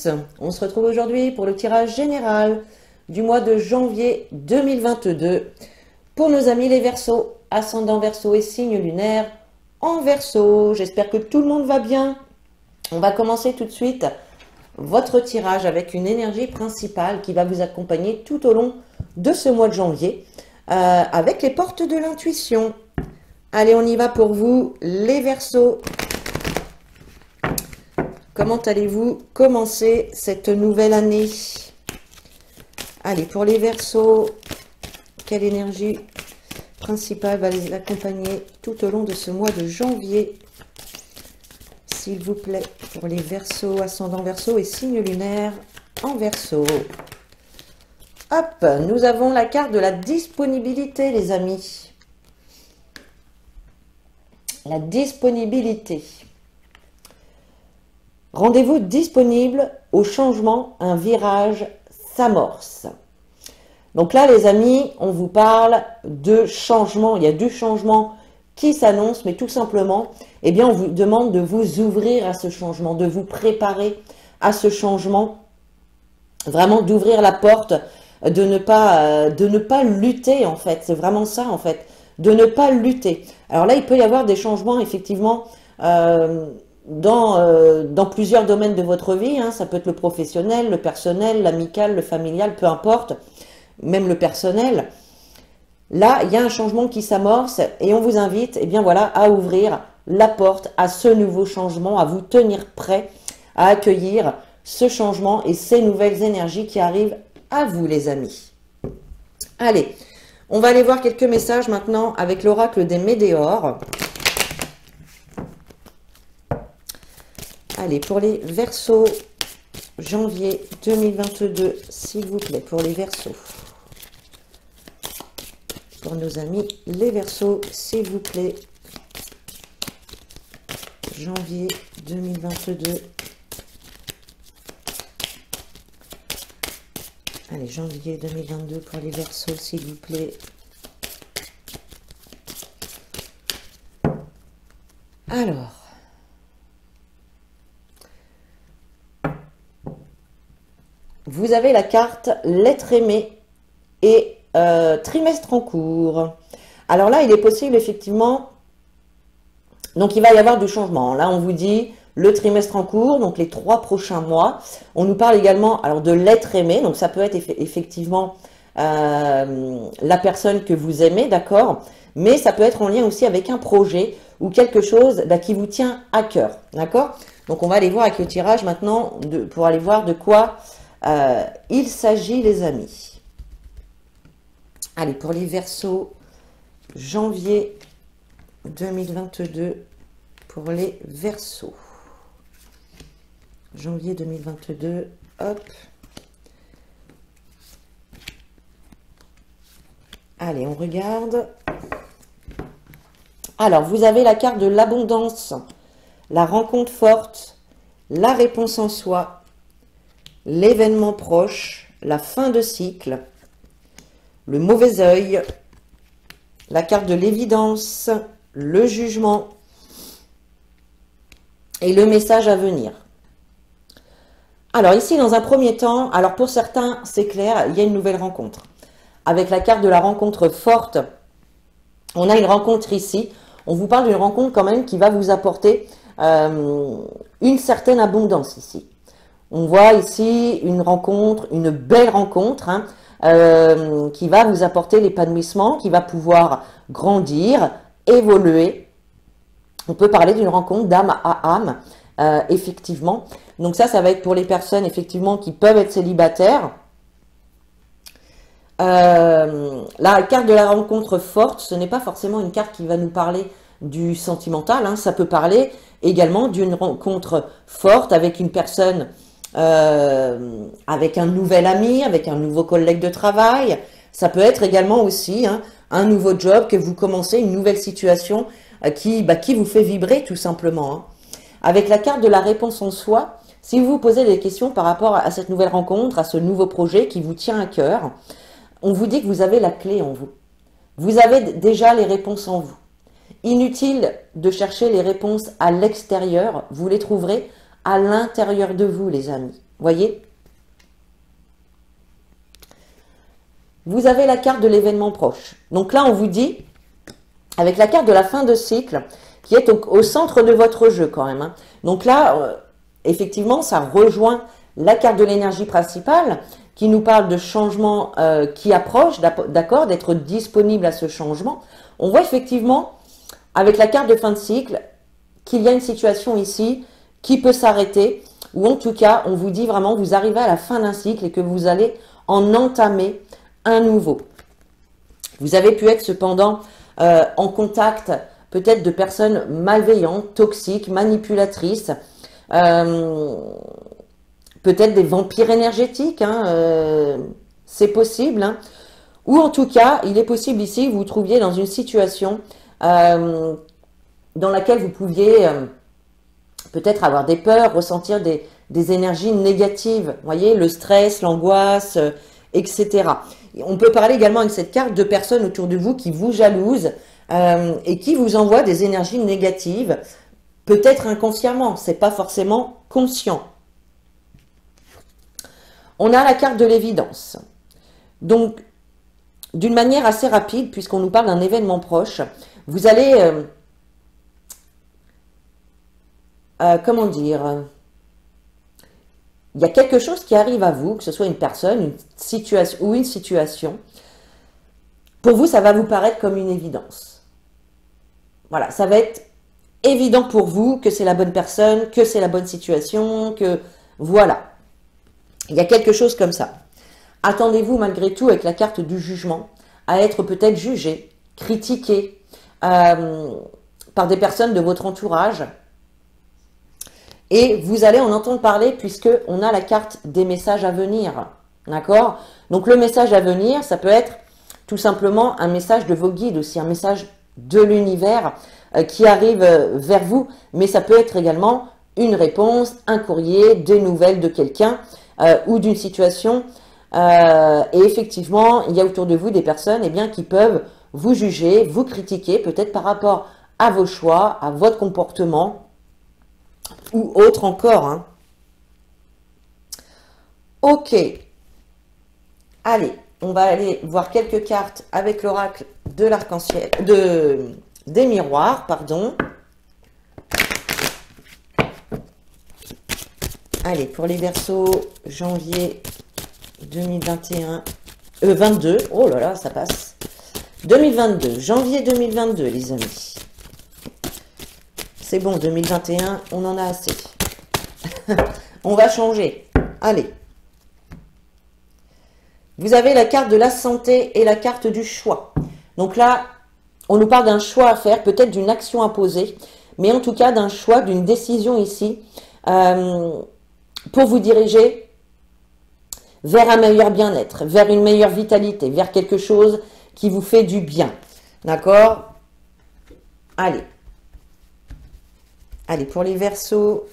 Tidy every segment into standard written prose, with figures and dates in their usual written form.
tous, on se retrouve aujourd'hui pour le tirage général du mois de janvier 2022 pour nos amis les Verseaux, ascendant Verseau et signe lunaire en Verseau. J'espère que tout le monde va bien. On va commencer tout de suite votre tirage avec une énergie principale qui va vous accompagner tout au long de ce mois de janvier avec les portes de l'intuition. Allez, on y va pour vous les Verseaux. Comment allez-vous commencer cette nouvelle année? Allez, pour les Verseaux, quelle énergie principale va les accompagner tout au long de ce mois de janvier? S'il vous plaît, pour les Verseaux, ascendant Verseau et signe lunaire en Verseau. Hop, nous avons la carte de la disponibilité, les amis. La disponibilité. Rendez-vous disponible au changement, un virage s'amorce. Donc là, les amis, on vous parle de changement. Il y a du changement qui s'annonce, mais tout simplement, eh bien, on vous demande de vous ouvrir à ce changement, de vous préparer à ce changement, vraiment d'ouvrir la porte, de ne pas lutter, en fait. C'est vraiment ça, en fait, de ne pas lutter. Alors là, il peut y avoir des changements, effectivement, dans plusieurs domaines de votre vie, hein. Ça peut être le professionnel, le personnel, l'amical, le familial, peu importe, même le personnel. Là, il y a un changement qui s'amorce et on vous invite, eh bien voilà, à ouvrir la porte à ce nouveau changement, à vous tenir prêt à accueillir ce changement et ces nouvelles énergies qui arrivent à vous, les amis. Allez, on va aller voir quelques messages maintenant avec l'oracle des Médéores. Allez, pour les Verseaux, janvier 2022, s'il vous plaît, pour les Verseaux. Pour nos amis les Verseaux, s'il vous plaît. Janvier 2022. Allez, janvier 2022 pour les Verseaux, s'il vous plaît. Alors. Vous avez la carte l'être aimé et trimestre en cours. Alors là, il est possible effectivement, donc il va y avoir du changement. Là, on vous dit le trimestre en cours, donc les 3 prochains mois. On nous parle également alors de l'être aimé, donc ça peut être effectivement la personne que vous aimez, d'accord? Mais ça peut être en lien aussi avec un projet ou quelque chose qui vous tient à cœur, d'accord? Donc on va aller voir avec le tirage maintenant pour aller voir de quoi il s'agit, les amis. Allez, pour les Verseaux, janvier 2022, pour les Verseaux. Janvier 2022, hop. Allez, on regarde. Alors, vous avez la carte de l'abondance, la rencontre forte, la réponse en soi, l'événement proche, la fin de cycle, le mauvais œil, la carte de l'évidence, le jugement et le message à venir. Alors ici, dans un premier temps, alors pour certains, c'est clair, il y a une nouvelle rencontre. Avec la carte de la rencontre forte, on a une rencontre ici. On vous parle d'une rencontre quand même qui va vous apporter une certaine abondance ici. On voit ici une rencontre, une belle rencontre, hein, qui va vous apporter l'épanouissement, qui va pouvoir grandir, évoluer. On peut parler d'une rencontre d'âme à âme, effectivement. Donc ça va être pour les personnes, effectivement, qui peuvent être célibataires. La carte de la rencontre forte, ce n'est pas forcément une carte qui va nous parler du sentimental, hein. Ça peut parler également d'une rencontre forte avec une personne, avec un nouvel ami, avec un nouveau collègue de travail. Ça peut être également aussi, hein, un nouveau job que vous commencez, une nouvelle situation qui vous fait vibrer tout simplement, hein. Avec la carte de la réponse en soi, si vous vous posez des questions par rapport à cette nouvelle rencontre, à ce nouveau projet qui vous tient à cœur, on vous dit que vous avez la clé en vous. Vous avez déjà les réponses en vous. Inutile de chercher les réponses à l'extérieur, vous les trouverez à l'intérieur de vous, les amis. Voyez? Vous avez la carte de l'événement proche. Donc là, on vous dit, avec la carte de la fin de cycle, qui est au centre de votre jeu quand même, hein. Donc là, effectivement, ça rejoint la carte de l'énergie principale, qui nous parle de changement qui approche, d'accord, d'être disponible à ce changement. On voit effectivement, avec la carte de fin de cycle, qu'il y a une situation ici qui peut s'arrêter, ou en tout cas, on vous dit vraiment, vous arrivez à la fin d'un cycle et que vous allez en entamer un nouveau. Vous avez pu être cependant en contact peut-être de personnes malveillantes, toxiques, manipulatrices, peut-être des vampires énergétiques, hein, c'est possible, hein. Ou en tout cas, il est possible ici que vous vous trouviez dans une situation dans laquelle vous pouviez peut-être avoir des peurs, ressentir des énergies négatives, vous voyez, le stress, l'angoisse, etc. On peut parler également avec cette carte de personnes autour de vous qui vous jalousent et qui vous envoient des énergies négatives, peut-être inconsciemment, c'est pas forcément conscient. On a la carte de l'évidence. Donc, d'une manière assez rapide, puisqu'on nous parle d'un événement proche, vous allez, comment dire, il y a quelque chose qui arrive à vous, que ce soit une personne, une situation ou une situation. Pour vous, ça va vous paraître comme une évidence. Voilà, ça va être évident pour vous que c'est la bonne personne, que c'est la bonne situation, que voilà. Il y a quelque chose comme ça. Attendez-vous malgré tout, avec la carte du jugement, à être peut-être jugé, critiqué par des personnes de votre entourage. Et vous allez en entendre parler puisqu'on a la carte des messages à venir. D'accord? Donc le message à venir, ça peut être tout simplement un message de vos guides aussi, un message de l'univers qui arrive vers vous. Mais ça peut être également une réponse, un courrier, des nouvelles de quelqu'un ou d'une situation. Et effectivement, il y a autour de vous des personnes qui peuvent vous juger, vous critiquer, peut-être par rapport à vos choix, à votre comportement, ou autre encore, hein. Ok. Allez, on va aller voir quelques cartes avec l'oracle de l'arc-en-ciel, des miroirs, pardon. Allez, pour les Verseaux, janvier 2021, 22, oh là là, ça passe. 2022, janvier 2022, les amis. C'est bon, 2021, on en a assez. On va changer. Allez. Vous avez la carte de la santé et la carte du choix. Donc là, on nous parle d'un choix à faire, peut-être d'une action à poser, mais en tout cas d'un choix, d'une décision ici, pour vous diriger vers un meilleur bien-être, vers une meilleure vitalité, vers quelque chose qui vous fait du bien. D'accord? Allez. Allez, pour les Verseaux,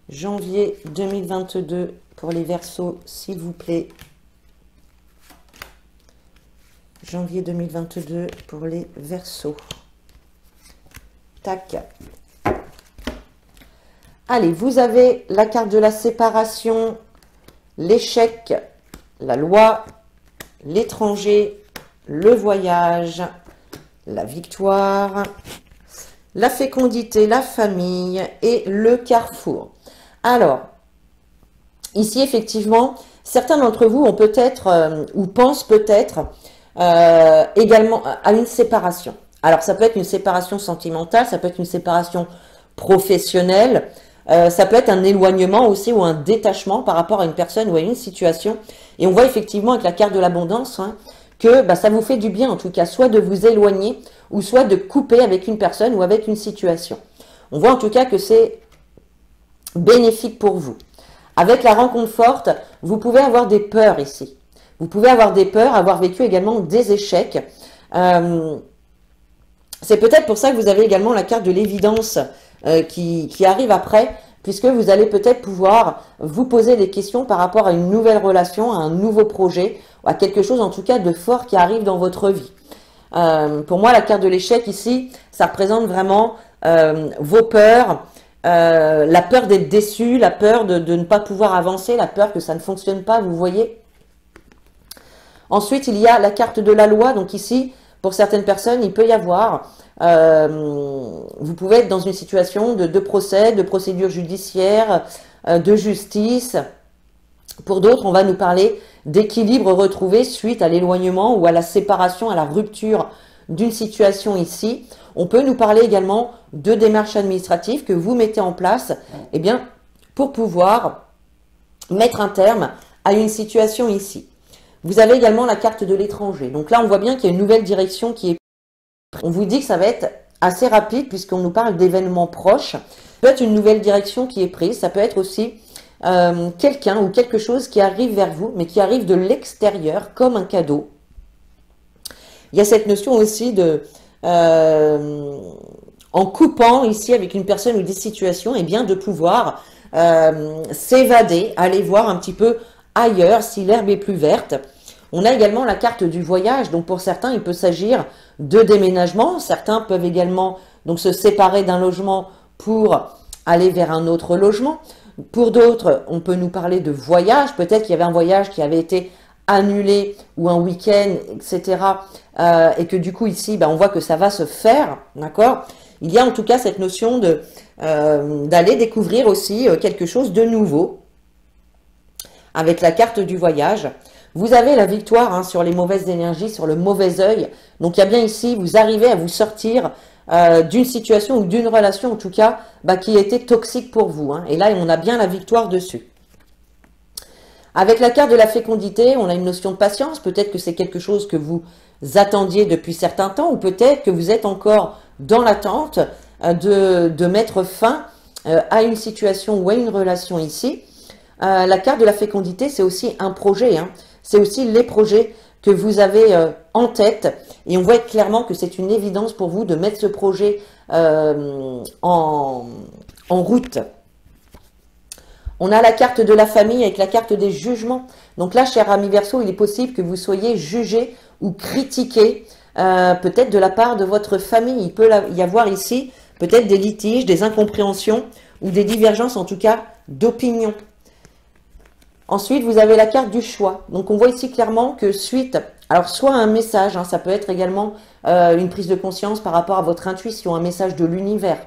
janvier 2022, pour les Verseaux, s'il vous plaît. Janvier 2022, pour les Verseaux. Tac. Allez, vous avez la carte de la séparation, l'échec, la loi, l'étranger, le voyage, la victoire, la fécondité, la famille et le carrefour. Alors, ici, effectivement, certains d'entre vous ont peut-être ou pensent peut-être également à une séparation. Alors, ça peut être une séparation sentimentale, ça peut être une séparation professionnelle, ça peut être un éloignement aussi ou un détachement par rapport à une personne ou à une situation. Et on voit effectivement avec la carte de l'abondance, hein, que ça vous fait du bien en tout cas, soit de vous éloigner ou soit de couper avec une personne ou avec une situation. On voit en tout cas que c'est bénéfique pour vous. Avec la rencontre forte, vous pouvez avoir des peurs ici. Vous pouvez avoir des peurs, avoir vécu également des échecs. C'est peut-être pour ça que vous avez également la carte de l'évidence qui arrive après, puisque vous allez peut-être pouvoir vous poser des questions par rapport à une nouvelle relation, à un nouveau projet, ou à quelque chose en tout cas de fort qui arrive dans votre vie. Pour moi, la carte de l'échec ici, ça représente vraiment vos peurs, la peur d'être déçu, la peur de ne pas pouvoir avancer, la peur que ça ne fonctionne pas, vous voyez. Ensuite, il y a la carte de la loi. Donc ici, pour certaines personnes, il peut y avoir, vous pouvez être dans une situation de procès, de procédure judiciaire, de justice. Pour d'autres, on va nous parler d'équilibre retrouvé suite à l'éloignement ou à la séparation, à la rupture d'une situation ici. On peut nous parler également de démarches administratives que vous mettez en place, eh bien, pour pouvoir mettre un terme à une situation ici. Vous avez également la carte de l'étranger. Donc là, on voit bien qu'il y a une nouvelle direction qui est prise. On vous dit que ça va être assez rapide puisqu'on nous parle d'événements proches. Ça peut être une nouvelle direction qui est prise. Ça peut être aussi quelqu'un ou quelque chose qui arrive vers vous, mais qui arrive de l'extérieur comme un cadeau. Il y a cette notion aussi de, en coupant ici avec une personne ou des situations, eh bien de pouvoir s'évader, aller voir un petit peu ailleurs si l'herbe est plus verte. On a également la carte du voyage. Donc pour certains, il peut s'agir de déménagement. Certains peuvent également donc se séparer d'un logement pour aller vers un autre logement. Pour d'autres, on peut nous parler de voyage. Peut-être qu'il y avait un voyage qui avait été annulé ou un week-end, etc. Et que du coup ici, on voit que ça va se faire, d'accord? Il y a en tout cas cette notion de d'aller découvrir aussi quelque chose de nouveau avec la carte du voyage. Vous avez la victoire sur les mauvaises énergies, sur le mauvais œil. Donc il y a bien ici, vous arrivez à vous sortir d'une situation ou d'une relation en tout cas qui était toxique pour vous. Et là, on a bien la victoire dessus. Avec la carte de la fécondité, on a une notion de patience. Peut-être que c'est quelque chose que vous attendiez depuis certains temps ou peut-être que vous êtes encore dans l'attente de mettre fin à une situation ou à une relation ici. La carte de la fécondité, c'est aussi un projet. C'est aussi les projets que vous avez en tête. Et on voit clairement que c'est une évidence pour vous de mettre ce projet en route. On a la carte de la famille avec la carte des jugements. Donc là, cher ami Verseau, il est possible que vous soyez jugé ou critiqué peut-être de la part de votre famille. Il peut y avoir ici peut-être des litiges, des incompréhensions ou des divergences en tout cas d'opinion. Ensuite, vous avez la carte du choix. Donc, on voit ici clairement que suite, alors soit un message, ça peut être également une prise de conscience par rapport à votre intuition, un message de l'univers.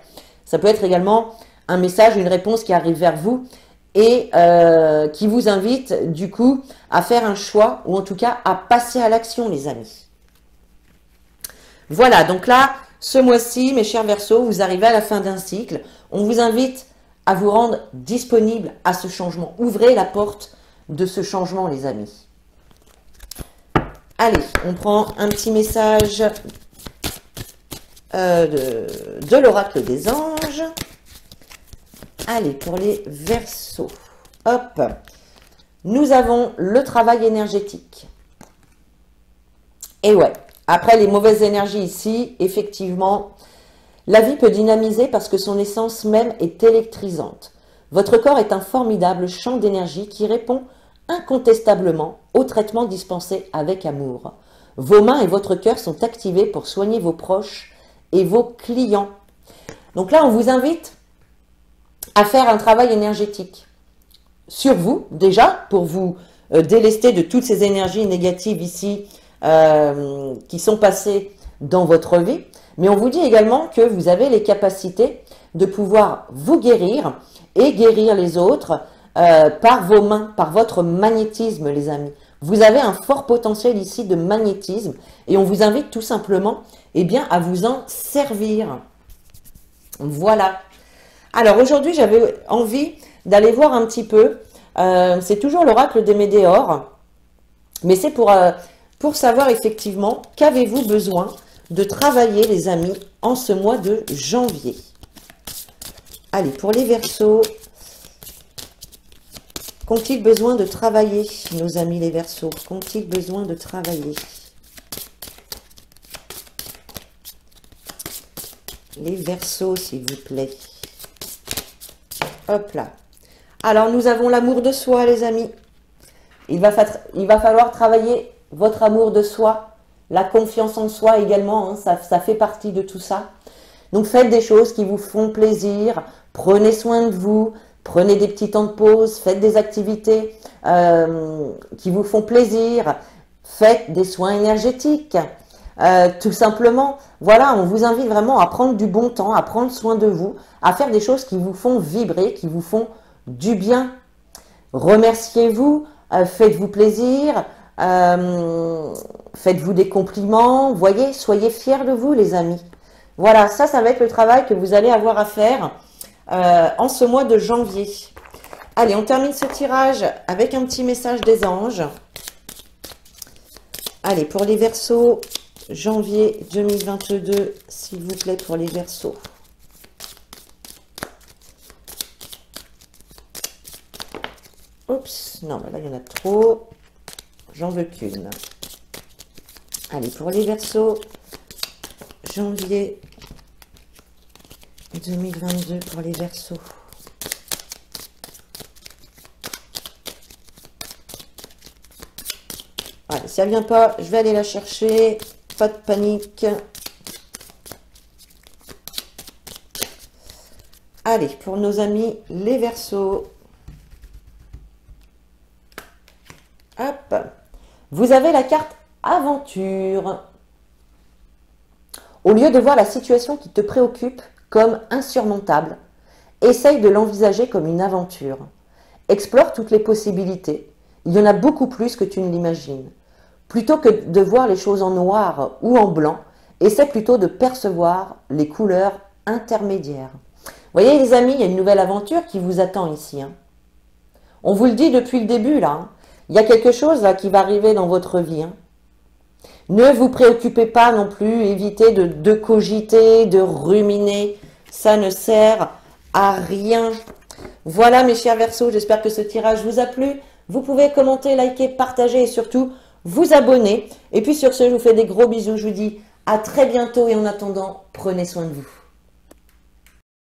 Ça peut être également un message, une réponse qui arrive vers vous et qui vous invite du coup à faire un choix ou en tout cas à passer à l'action, les amis. Voilà, donc là, ce mois-ci, mes chers Verseaux, vous arrivez à la fin d'un cycle. On vous invite à vous rendre disponible à ce changement. Ouvrez la porte de ce changement, les amis. Allez, on prend un petit message de l'oracle des anges. Allez, pour les Verseaux. Hop. Nous avons le travail énergétique. Et ouais, après les mauvaises énergies ici, effectivement, la vie peut dynamiser parce que son essence même est électrisante. Votre corps est un formidable champ d'énergie qui répond incontestablement au traitement dispensé avec amour. Vos mains et votre cœur sont activés pour soigner vos proches et vos clients. Donc là, on vous invite à faire un travail énergétique sur vous, déjà, pour vous délester de toutes ces énergies négatives ici qui sont passées dans votre vie. Mais on vous dit également que vous avez les capacités de pouvoir vous guérir et guérir les autres par vos mains, par votre magnétisme, les amis. Vous avez un fort potentiel ici de magnétisme et on vous invite tout simplement à vous en servir. Voilà. Alors aujourd'hui, j'avais envie d'aller voir un petit peu, c'est toujours l'oracle des Médéors, mais c'est pour savoir effectivement qu'avez-vous besoin de travailler, les amis, en ce mois de janvier. Allez, pour les Verseaux, qu'ont-ils besoin de travailler, nos amis les Verseaux? Qu'ont-ils besoin de travailler? Les Verseaux, s'il vous plaît. Hop là. Alors, nous avons l'amour de soi, les amis. Il va falloir travailler votre amour de soi. La confiance en soi également, ça fait partie de tout ça. Donc faites des choses qui vous font plaisir, Prenez soin de vous, prenez des petits temps de pause, faites des activités qui vous font plaisir, faites des soins énergétiques. Tout simplement, voilà, on vous invite vraiment à prendre du bon temps, à prendre soin de vous, à faire des choses qui vous font vibrer, qui vous font du bien. Remerciez-vous, faites-vous plaisir, faites-vous des compliments, voyez, soyez fiers de vous les amis. Voilà, ça va être le travail que vous allez avoir à faire en ce mois de janvier. Allez, on termine ce tirage avec un petit message des anges. Allez, pour les Verseaux, janvier 2022, s'il vous plaît, pour les Verseaux. Oups, non, là, il y en a trop. J'en veux qu'une. Allez, pour les Verseaux, janvier 2022 pour les Verseaux. Allez, si elle vient pas, je vais aller la chercher. Pas de panique. Allez, pour nos amis les Verseaux. Hop. Vous avez la carte aventure. Au lieu de voir la situation qui te préoccupe comme insurmontable, essaye de l'envisager comme une aventure. Explore toutes les possibilités. Il y en a beaucoup plus que tu ne l'imagines. Plutôt que de voir les choses en noir ou en blanc, essaie plutôt de percevoir les couleurs intermédiaires. Vous voyez les amis, il y a une nouvelle aventure qui vous attend ici. On vous le dit depuis le début là. Il y a quelque chose là qui va arriver dans votre vie. Ne vous préoccupez pas non plus, évitez de cogiter, de ruminer. Ça ne sert à rien. Voilà mes chers Verseaux, j'espère que ce tirage vous a plu. Vous pouvez commenter, liker, partager et surtout vous abonner. Et puis sur ce, je vous fais des gros bisous. Je vous dis à très bientôt et en attendant, prenez soin de vous.